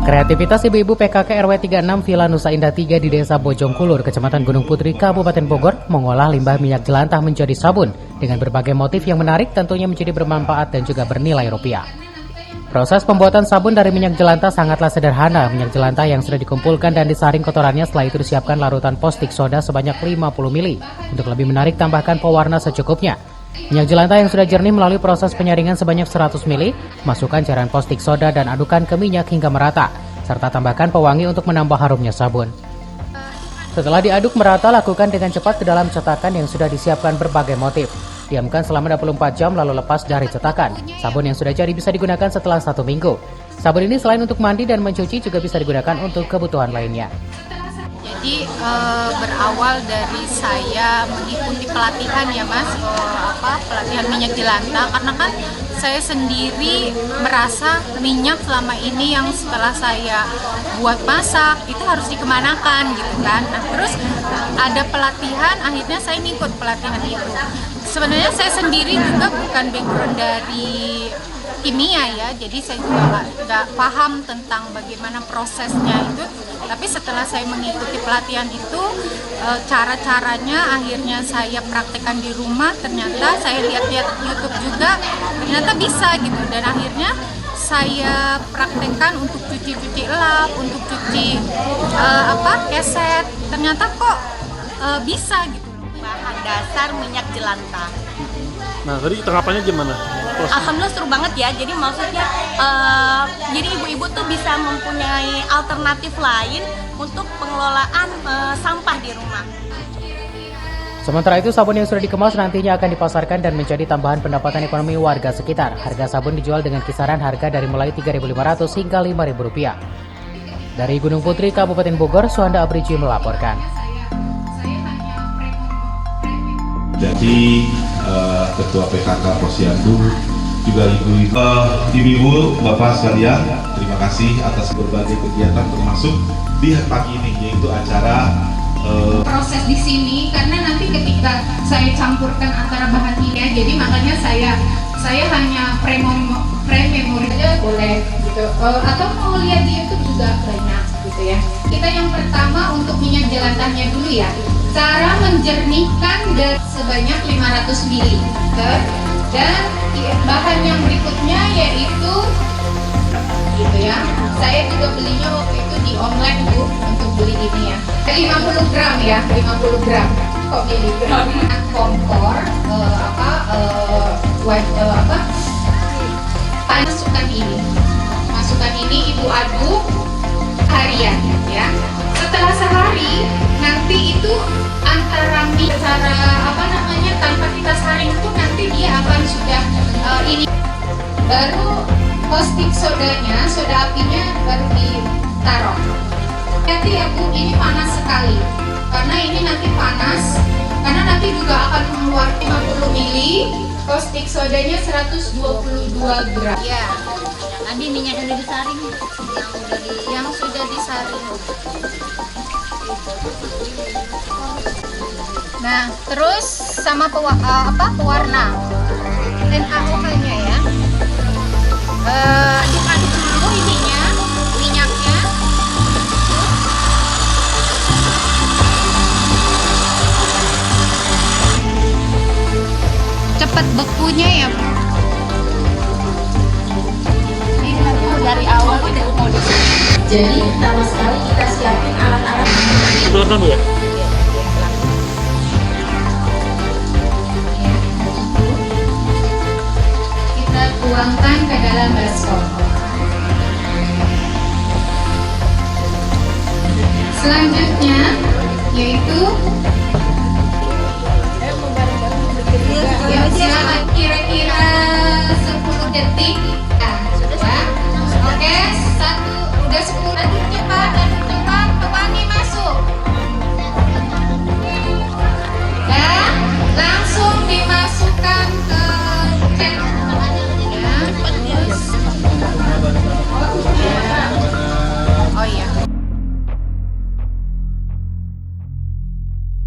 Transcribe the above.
Kreativitas ibu-ibu PKK RW 36 Villa Nusa Indah 3 di Desa Bojongkulur, Kecamatan Gunung Putri, Kabupaten Bogor, mengolah limbah minyak jelantah menjadi sabun dengan berbagai motif yang menarik, tentunya menjadi bermanfaat dan juga bernilai rupiah. Proses pembuatan sabun dari minyak jelantah sangatlah sederhana. Minyak jelantah yang sudah dikumpulkan dan disaring kotorannya, setelah itu disiapkan larutan postik soda sebanyak 50 ml. Untuk lebih menarik, tambahkan pewarna secukupnya. Minyak jelantah yang sudah jernih melalui proses penyaringan sebanyak 100 ml, masukkan cairan postik soda dan adukan ke minyak hingga merata, serta tambahkan pewangi untuk menambah harumnya sabun. Setelah diaduk merata, lakukan dengan cepat ke dalam cetakan yang sudah disiapkan berbagai motif. Diamkan selama 24 jam lalu lepas dari cetakan. Sabun yang sudah jadi bisa digunakan setelah 1 minggu. Sabun ini selain untuk mandi dan mencuci juga bisa digunakan untuk kebutuhan lainnya. Jadi berawal dari saya mengikuti pelatihan ya Mas, pelatihan minyak jelantah, karena kan saya sendiri merasa minyak selama ini yang setelah saya buat masak itu harus dikemanakan gitu kan. Nah terus ada pelatihan, akhirnya saya ngikut pelatihan itu. Sebenarnya saya sendiri juga bukan background dari kimia ya, jadi saya juga nggak paham tentang bagaimana prosesnya itu. Tapi setelah saya mengikuti pelatihan itu, cara-caranya akhirnya saya praktekkan di rumah. Ternyata saya lihat-lihat YouTube juga, ternyata bisa gitu. Dan akhirnya saya praktekkan untuk cuci-cuci lap, untuk cuci keset. Ternyata kok bisa gitu. Bahan dasar minyak jelantah. Nah, tadi tanggapannya gimana? Alhamdulillah seru banget ya. Jadi maksudnya, jadi ibu-ibu tuh bisa mempunyai alternatif lain untuk pengelolaan sampah di rumah. Sementara itu, sabun yang sudah dikemas nantinya akan dipasarkan dan menjadi tambahan pendapatan ekonomi warga sekitar. Harga sabun dijual dengan kisaran harga dari mulai Rp3.500 hingga Rp5.000. Dari Gunung Putri, Kabupaten Bogor, Suhanda Abriji melaporkan. Jadi Ketua PKK Posyandu, juga ibu-ibu, bapak sekalian, terima kasih atas berbagai kegiatan termasuk di pagi ini, yaitu acara Proses di sini karena nanti ketika saya campurkan antara bahan kimia, jadi makanya saya hanya pre-memori aja boleh gitu, atau mau lihat di YouTube juga banyak gitu ya. Kita yang pertama untuk minyak jelantahnya dulu ya. Cara menjernihkan sebanyak 500 ml dan bahan yang berikutnya yaitu gitu ya. Saya juga belinya waktu itu di online Bu untuk beli ini ya. 50 gram ya, 50 gram. Kok miligram? Kompor masukkan ini Ibu aduk harian ya. Setelah sehari nanti itu antara tanpa kita saring itu nanti dia akan sudah ini baru postik sodanya, soda apinya baru ditaruh. Hati ya Bu, ini panas sekali karena ini nanti panas, karena nanti juga akan mengeluarkan 50 ml, postik sodanya 122 gram ya. Tadi minyak yang udah disaring, yang sudah disaring. Nah, terus sama pewarna NaOH-nya ya. Aduk-aduk dulu ininya, minyaknya. Cepat bekunya ya, Bu. dari awal udah mau di. Jadi pertama sekali kita siapin alat-alat. Itu kan ya? Kita tuangkan ke dalam baskom. Selanjutnya yaitu